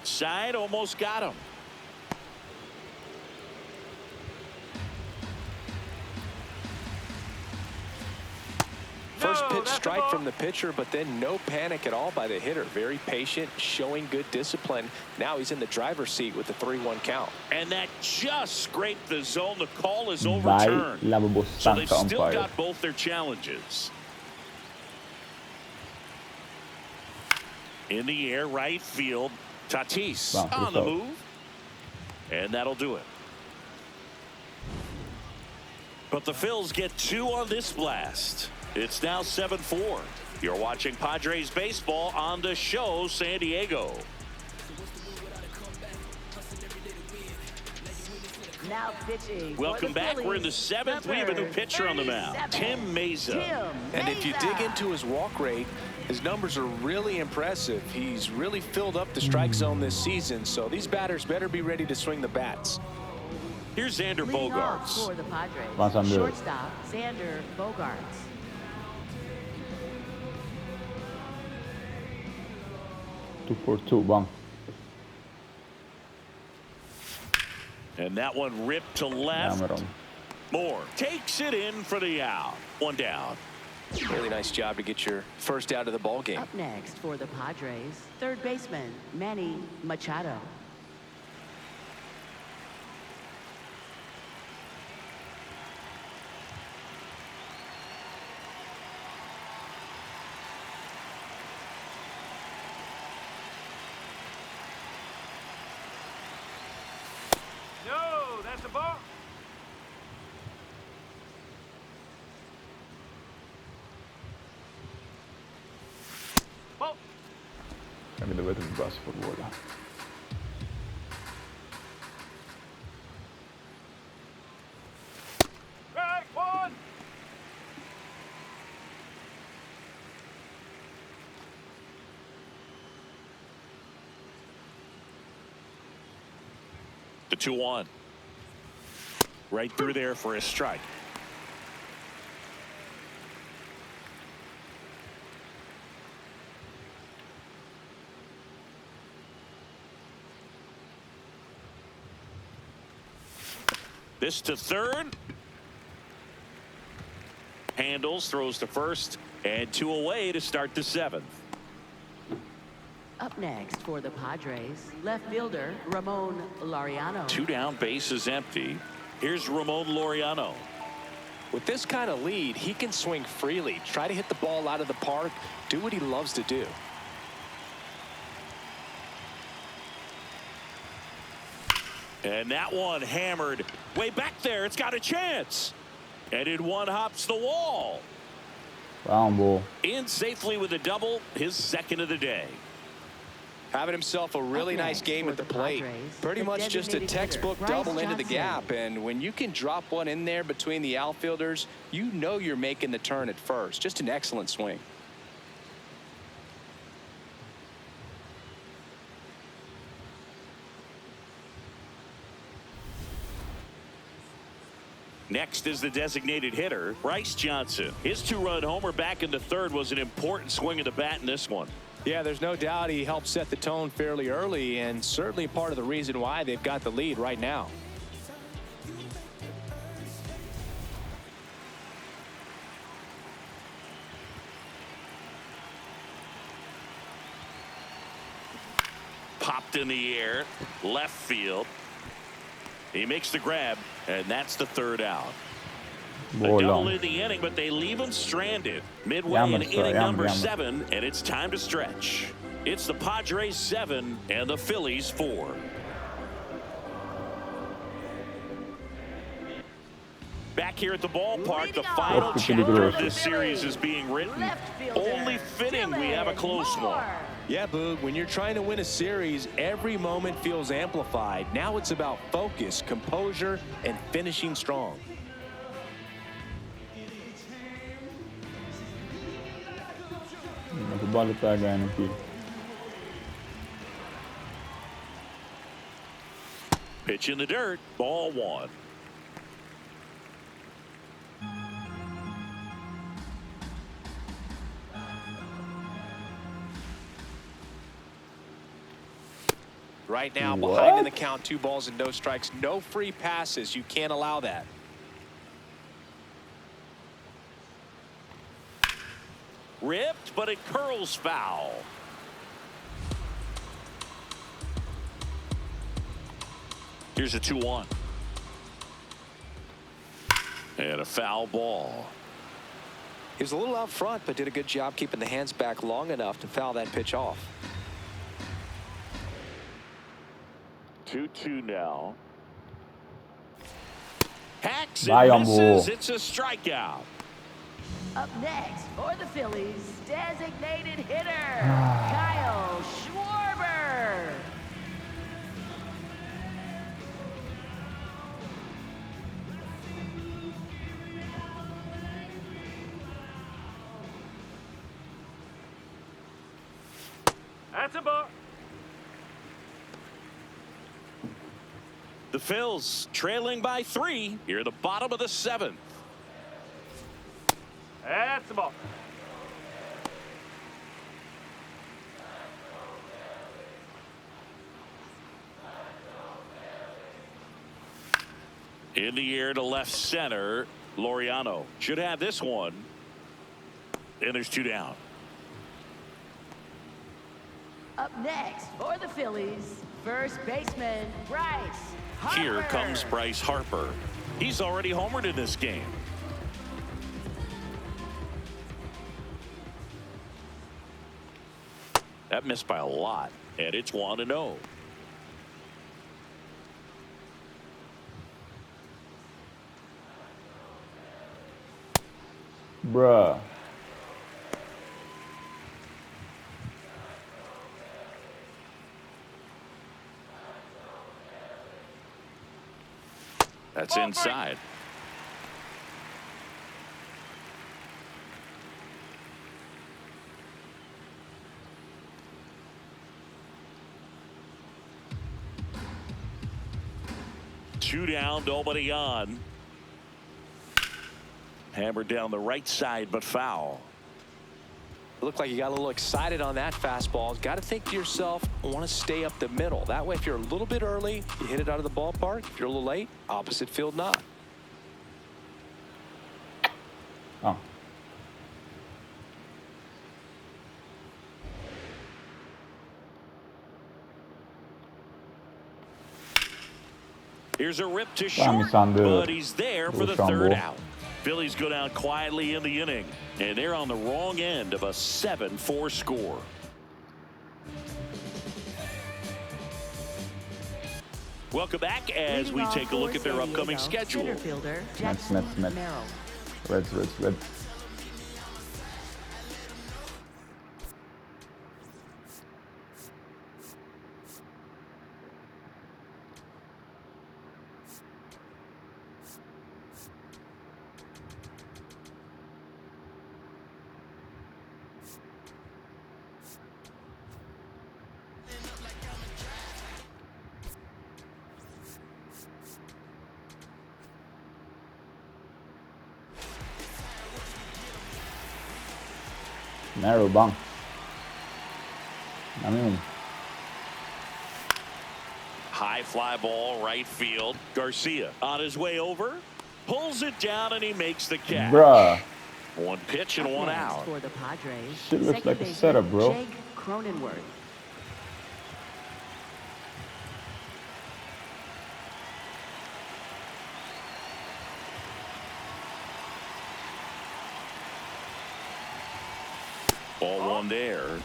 outside, almost got him. First pitch strike from the pitcher, but then no panic at all by the hitter. Very patient, showing good discipline. Now he's in the driver's seat with the 3-1 count. And that just scraped the zone. The call is overturned. So they've still got both their challenges. In the air, right field. Tatis on the move. And that'll do it. But the Phils get 2 on this blast. It's now 7-4. You're watching Padres baseball on the show, San Diego. Now pitching. Welcome back. We're in the 7th. We have a new pitcher on the mound, Tim Mesa. And if you dig into his walk rate, his numbers are really impressive. He's really filled up the strike zone this season, so these batters better be ready to swing the bats. Here's Xander Bogaerts. For the Padres. Shortstop, Xander Bogaerts. Two for two, bang. And that one ripped to left. Moore takes it in for the out. 1 down. Really nice job to get your first out of the ball game. Up next for the Padres, third baseman Manny Machado. No, that's a ball. Kami dovete il basso per vola. Right, one. The 2-1. Right through there for a strike. This to third. Handles, throws to first, and 2 away to start the 7th. Up next for the Padres, left fielder Ramon Laureano. 2 down, base is empty. Here's Ramon Laureano. With this kind of lead, he can swing freely, try to hit the ball out of the park, do what he loves to do. And that one hammered way back there. It's got a chance. And it one hops the wall. Round ball. In safely with a double, his 2nd of the day. Having himself a really nice game at the plate. Pretty much just a textbook double into the gap. And when you can drop one in there between the outfielders, you know you're making the turn at first. Just an excellent swing. Next is the designated hitter, Bryce Johnson. His 2-run homer back in the 3rd was an important swing of the bat in this one. Yeah, there's no doubt he helped set the tone fairly early, and certainly part of the reason why they've got the lead right now. Popped in the air, left field. He makes the grab, and that's the 3rd out. A double in the inning, but they leave him stranded. Midway in inning number 7, and it's time to stretch. It's the Padres 7 and the Phillies 4. Back here at the ballpark, the final chapter of this series is being written. Only fitting we have a close one. Yeah, Boog, when you're trying to win a series, every moment feels amplified. Now it's about focus, composure, and finishing strong. Pitch in the dirt, ball 1. Right now, What? behind in the count, 2 balls and no strikes. No free passes. You can't allow that. Ripped, but it curls foul. Here's a 2-1. And a foul ball. He was a little out front, but did a good job keeping the hands back long enough to foul that pitch off. 2-2 now. Hacks Bye, and misses. Ambo. It's a strikeout. Up next for the Phillies, designated hitter, Kyle Schwarber. That's a ball. The Phils trailing by 3 here at the bottom of the 7th. That's a ball. In the air to left center, Laureano should have this one. And there's 2 down. Up next for the Phillies, first baseman Bryce Harper. Here comes Bryce Harper. He's already homered in this game. That missed by a lot, and it's 1-0. Bruh. That's inside. Two down, nobody on. Hammered down the right side, but foul. Looked like you got a little excited on that fastball. Got to think to yourself, I want to stay up the middle. That way, if you're a little bit early, you hit it out of the ballpark. If you're a little late, opposite field not. Oh. Here's a rip to Vamos, short, Sander. but he's there for the Vamos, third Sambo. out. Phillies go down quietly in the inning, and they're on the wrong end of a 7-4 score. Welcome back as we take a look at their upcoming schedule. Center fielder Mets, Jackson Mets, Mets. Merrill. Reds, Reds, Reds. Narrow bang. High fly ball, right field. Garcia on his way over, pulls it down, and he makes the catch. Bruh. One pitch and Up one next out. for the Padres, Shit looks second like a baseman setup, bro. Jake Cronenworth. Ball one there.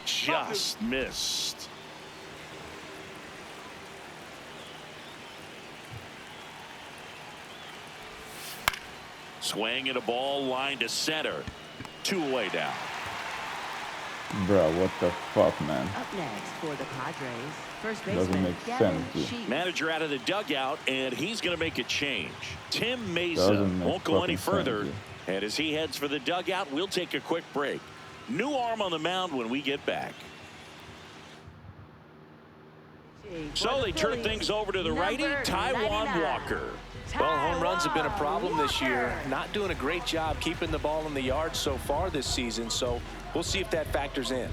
Just missed. Swing and a ball line to center. 2 away down. Bruh, what the fuck, man? Up next for the Padres, first Doesn't baseman make Gavin sense, dude. Sheets. Manager out of the dugout, and he's going to make a change. Tim Mesa Doesn't make won't go any fucking further. sense, And as he heads for the dugout, we'll take a quick break. New arm on the mound when we get back. So they turn things over to the righty, Taijuan Walker. Well, home runs have been a problem this year. Not doing a great job keeping the ball in the yard so far this season, so we'll see if that factors in.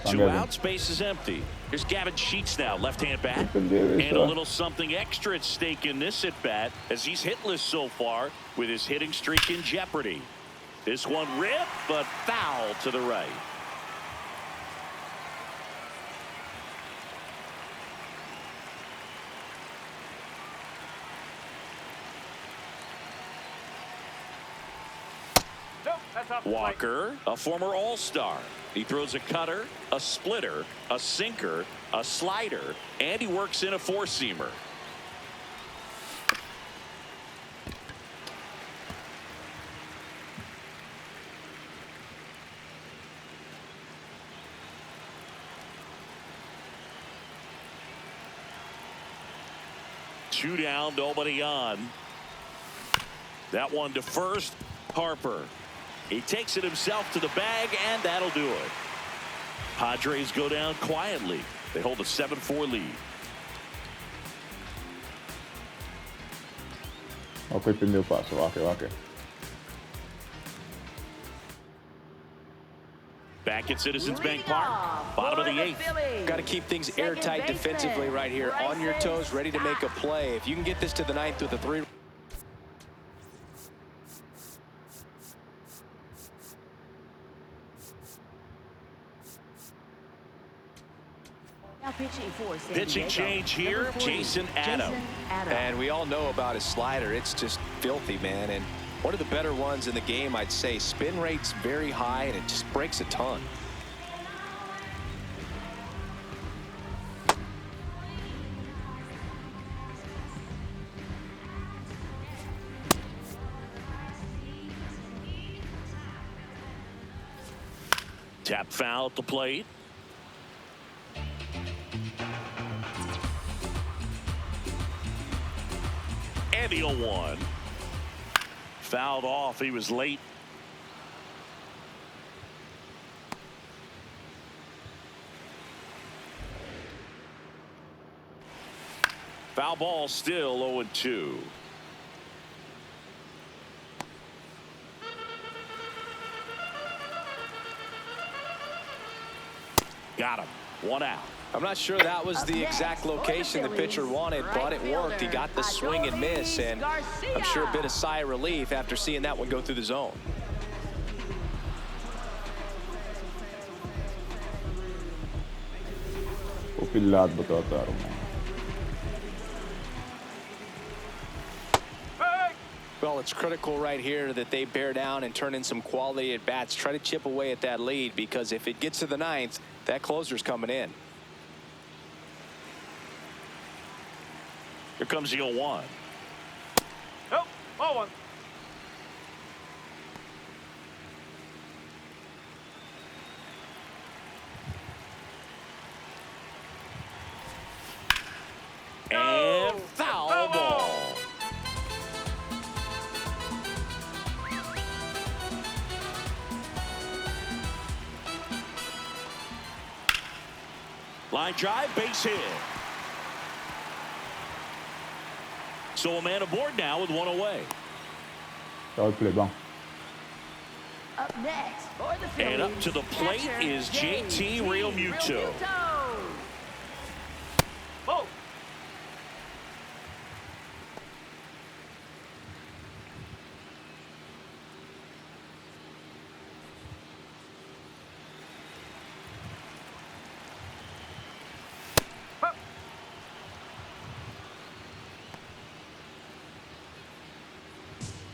2 outs, base is empty. Here's Gavin Sheets now, left-hand bat. And a little something extra at stake in this at-bat as he's hitless so far with his hitting streak in jeopardy. This one ripped, but foul to the right. Nope, that's off the plate. Walker, a former All-Star. He throws a cutter, a splitter, a sinker, a slider, and he works in a four-seamer. Two down, nobody on. That one to first. Harper. He takes it himself to the bag, and that'll do it. Padres go down quietly. They hold a 7-4 lead. Ok, prendeu o passo. Walker. Back at Citizens Bank Park, bottom of the 8th. Got to keep things airtight defensively right here. On your toes, ready to make a play. If you can get this to the 9th with a 3. Pitching change here, Jason Adam. And we all know about his slider. It's just filthy, man. And one of the better ones in the game, I'd say. Spin rate's very high, and it just breaks a ton. Tap foul at the plate. And the 0-1. Fouled off. He was late. Foul ball, still 0-2. Got him. 1 out. I'm not sure that was the exact location the pitcher wanted, but it worked. He got the swing and miss, and I'm sure a bit of sigh of relief after seeing that one go through the zone. Pupillat botaram. Well, it's critical right here that they bear down and turn in some quality at bats. Try to chip away at that lead, because if it gets to the 9th, that closer's coming in. Here comes the 0-1. Nope, 0-1. And foul ball. Line drive, base hit. So a man aboard now with 1 away. Solid play, bom. Up next for the Phillies, And up to the plate catcher, is JT Realmuto. Oh.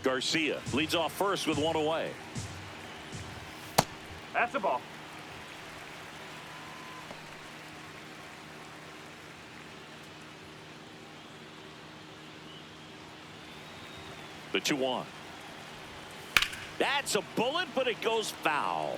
Garcia leads off first with 1 away. That's a ball. The 2-1. That's a bullet, but it goes foul.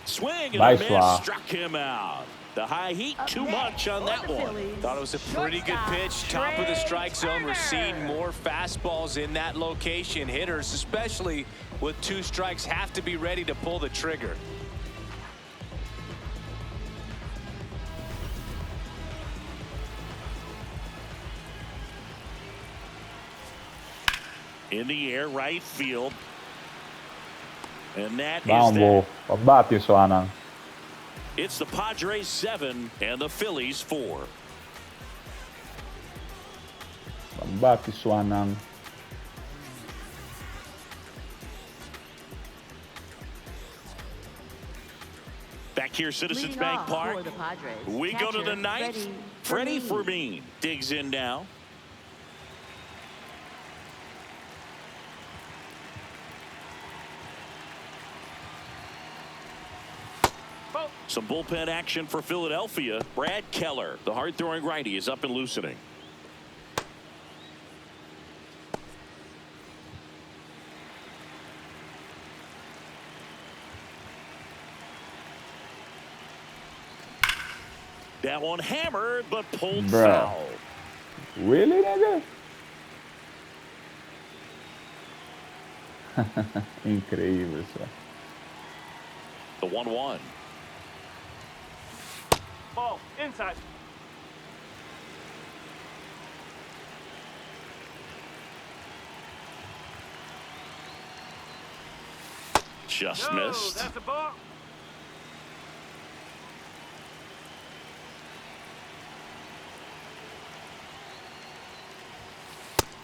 Swing and a miss struck him out. The high heat, Up too next much on for that the one. Phillies, Thought it was a pretty good pitch. Top of the strike zone. We're seeing more fastballs in that location. Hitters, especially with 2 strikes, have to be ready to pull the trigger. In the air, right field. And that is Vamos, that. pabbatti suonano. It's the Padres 7 and the Phillies 4. Pabbatti suonano. Back here, Citizens Leading Bank off Park. for the Padres, We go to the catcher, ninth. Freddie Fermin digs in now. Some bullpen action for Philadelphia. Brad Keller, the hard-throwing righty, is up and loosening. That one hammered, but pulled foul. Really, nigga? Incrível isso. The 1-1. Ball, inside. Just No, missed. that's a ball.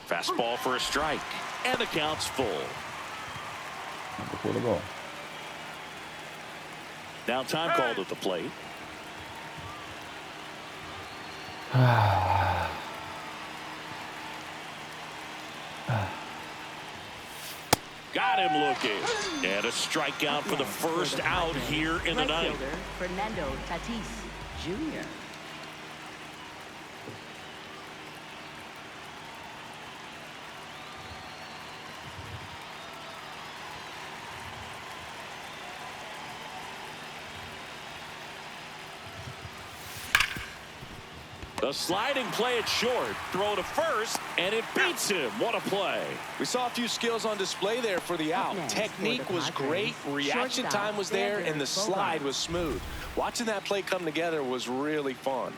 Fastball for a strike. And the count's full. Before the ball. Now time called at the plate. Got him looking. And a strikeout for the first out here in the Right ninth. fielder, Fernando Tatis Jr. The sliding play at short. Throw to first, and it beats him. What a play. We saw a few skills on display there for the out. next Technique for the was Padres, great. Reaction shortstop, time was there, and the Xander slide Bogaerts. was smooth. Watching that play come together was really fun.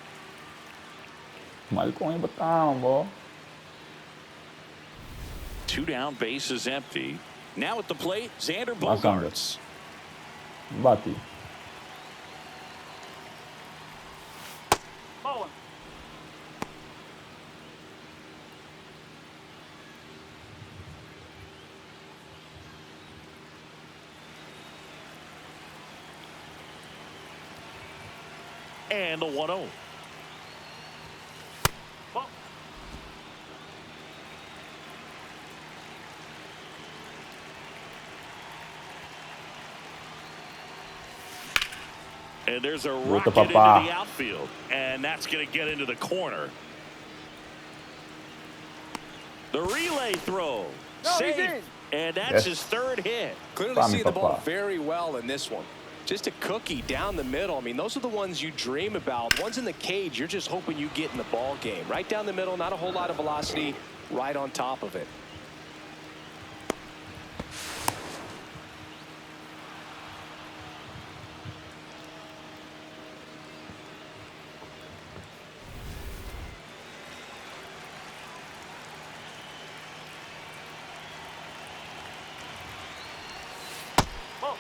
Malcom botão, ball. 2 down, bases empty. Now at the plate, Xander Xander. Bogaerts. Bati. Ball one. And the 1-0. Ball. And there's a With the rocket into papa. the outfield. And that's going to get into the corner. The relay throw. No, he's Safe. in. And that's Yes. his third hit. Clearly Fami, seeing the ball papa. very well in this one. Just a cookie down the middle. I mean, those are the ones you dream about. Ones in the cage, you're just hoping you get in the ball game. Right down the middle, not a whole lot of velocity, right on top of it. Ball.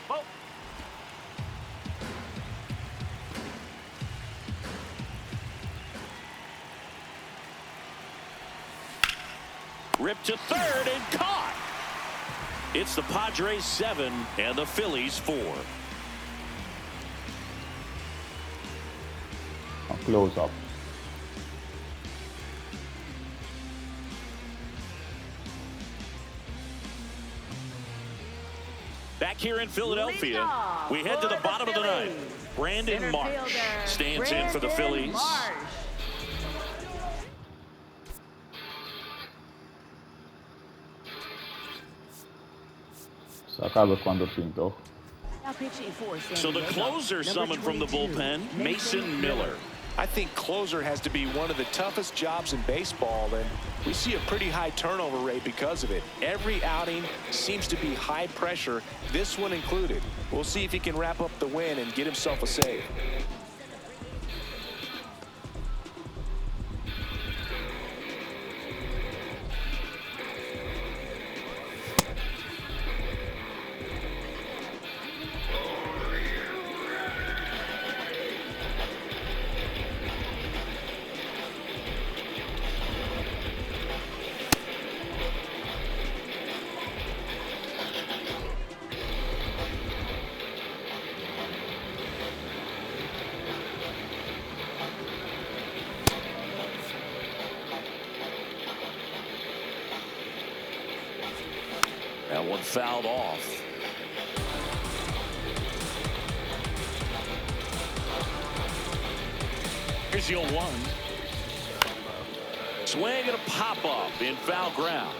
Ball. Ripped to third and caught. It's the Padres 7 and the Phillies 4. A close up. Back here in Philadelphia, Leading off we head to the for bottom of the ninth. Phillies, Brandon Center Marsh fielder, stands in for the Brandon Phillies. Marsh. Sacado cuando pinto. Now pitching for San So the Diego, closer number summoned from the 22, bullpen, Mason Miller. I think closer has to be one of the toughest jobs in baseball, and we see a pretty high turnover rate because of it. Every outing seems to be high pressure, this one included. We'll see if he can wrap up the win and get himself a save. That one fouled off. Here's your one. Swing and a pop-up in foul ground.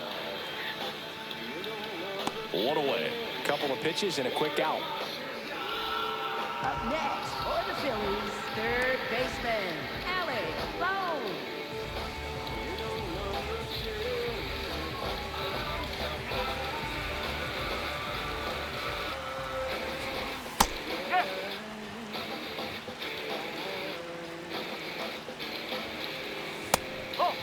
One away. Couple of pitches and a quick out. Up next for the Phillies, third baseman, Alec Bohm. Yeah. Oh.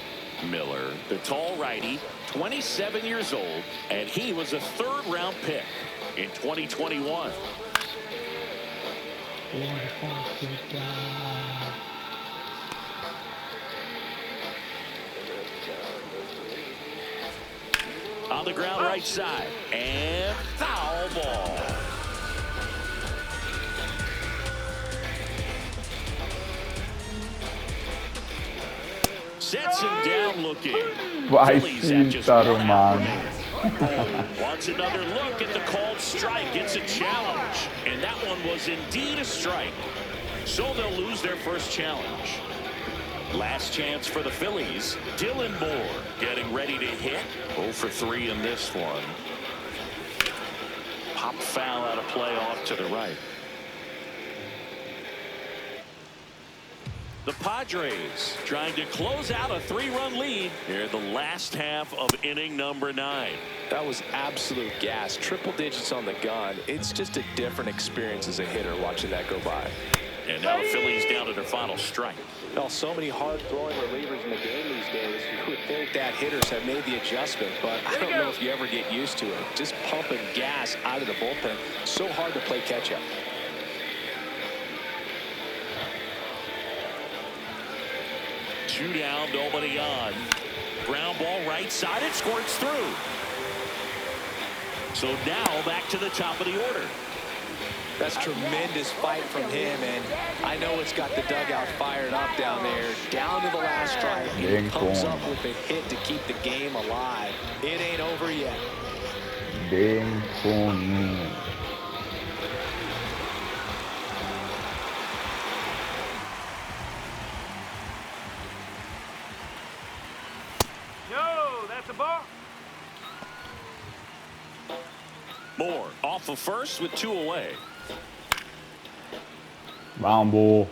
Miller, the tall righty, 27 years old, and he was a third-round pick in 2021. On the ground right side, and foul ball. Sets him down looking. Phillies have just Vaisita, one out Roman. remaining. Wants another look at the called strike. It's a challenge, and that one was indeed a strike. So they'll lose their first challenge. Last chance for the Phillies. Dylan Moore getting ready to hit. 0 for 3 in this one. Pop foul out of play off to the right. The Padres trying to close out a 3-run lead here in the last half of inning number 9. That was absolute gas. Triple digits on the gun. It's just a different experience as a hitter watching that go by. And now the Phillies down to their final strike. Well, so many hard-throwing relievers in the game these days. You would think that hitters have made the adjustment, but I don't know if you ever get used to it. Just pumping gas out of the bullpen. So hard to play catch-up. Two down, nobody on. Ground ball right side, it squirts through. So now back to the top of the order. That's tremendous fight from him, and I know it's got the dugout fired up down there. Down to the last strike, he pumps up with a hit to keep the game alive. It ain't over yet. Bem com. No, that's a ball. Moore off of first with 2 away. Vamos.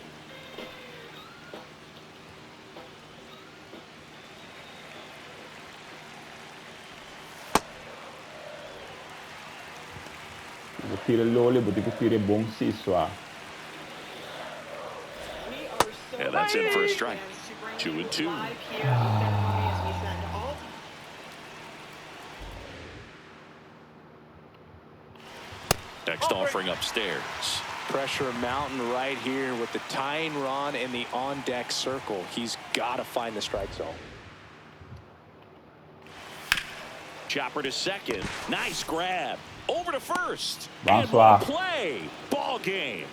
Vou tirar l'olio, vou ter que tirar bom siso. Yeah, that's in for a strike. 2-2. Next offering upstairs. Pressure mountain right here with the tying run in the on-deck circle. He's got to find the strike zone. Chopper to second. Nice grab. Over to first. Bonsoir. And play. Ball game.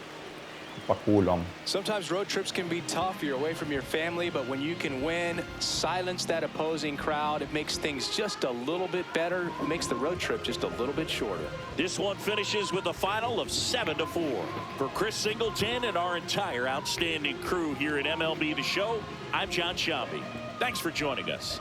Pakulam. Sometimes road trips can be tough. You're away from your family, but when you can win, silence that opposing crowd, it makes things just a little bit better. It makes the road trip just a little bit shorter. This one finishes with a final of 7-4. For Chris Singleton and our entire outstanding crew here at MLB The Show, I'm John Sciambi. Thanks for joining us.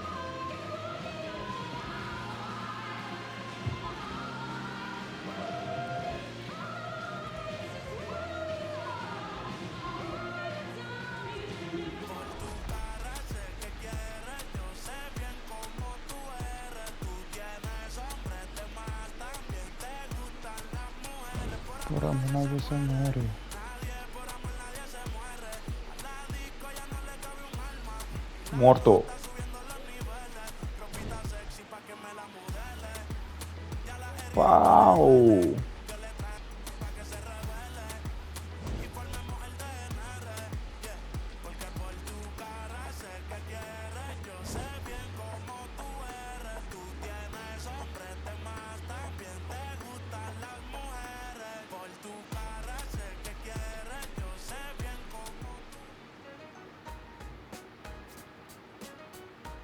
Por amor nadie se muere. Muerto. Wow.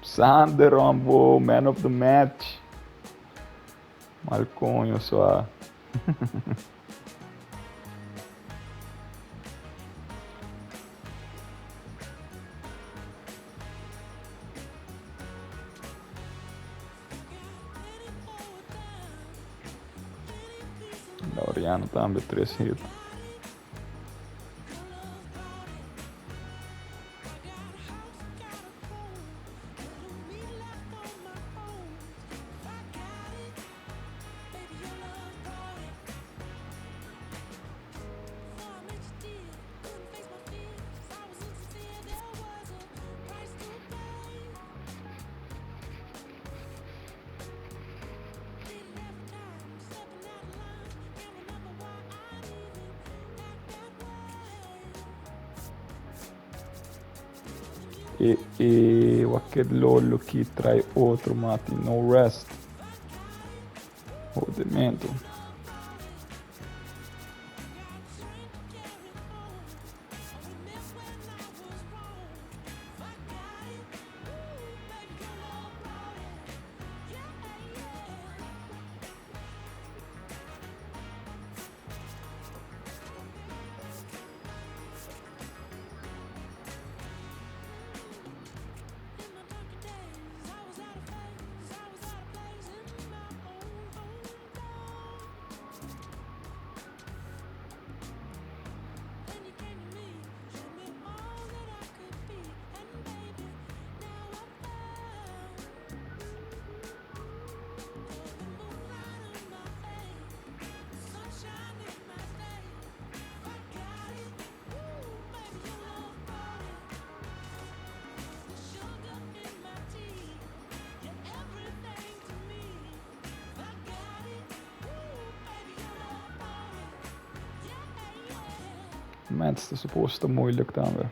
Sander Rambo, man of the match. Malconho só. Laureano também 3 hits. E aquele lolo que trai outro mate, no rest. Rodimento. Mats är supposed to moeilijk dan weer.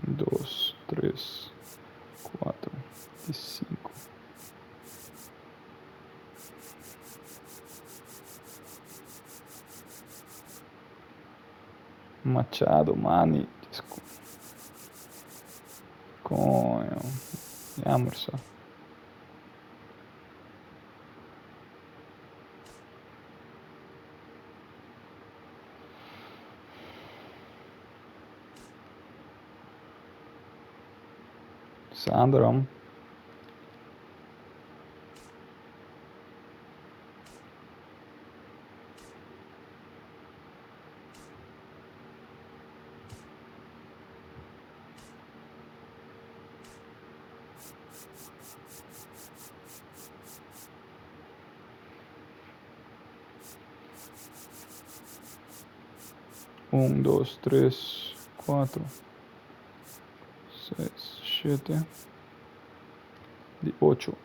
Dos, três, quatro e 5. Machado, Mani, Conho, jammer só. Sandram. 1, 2, 3, 4, 6, 7, 8.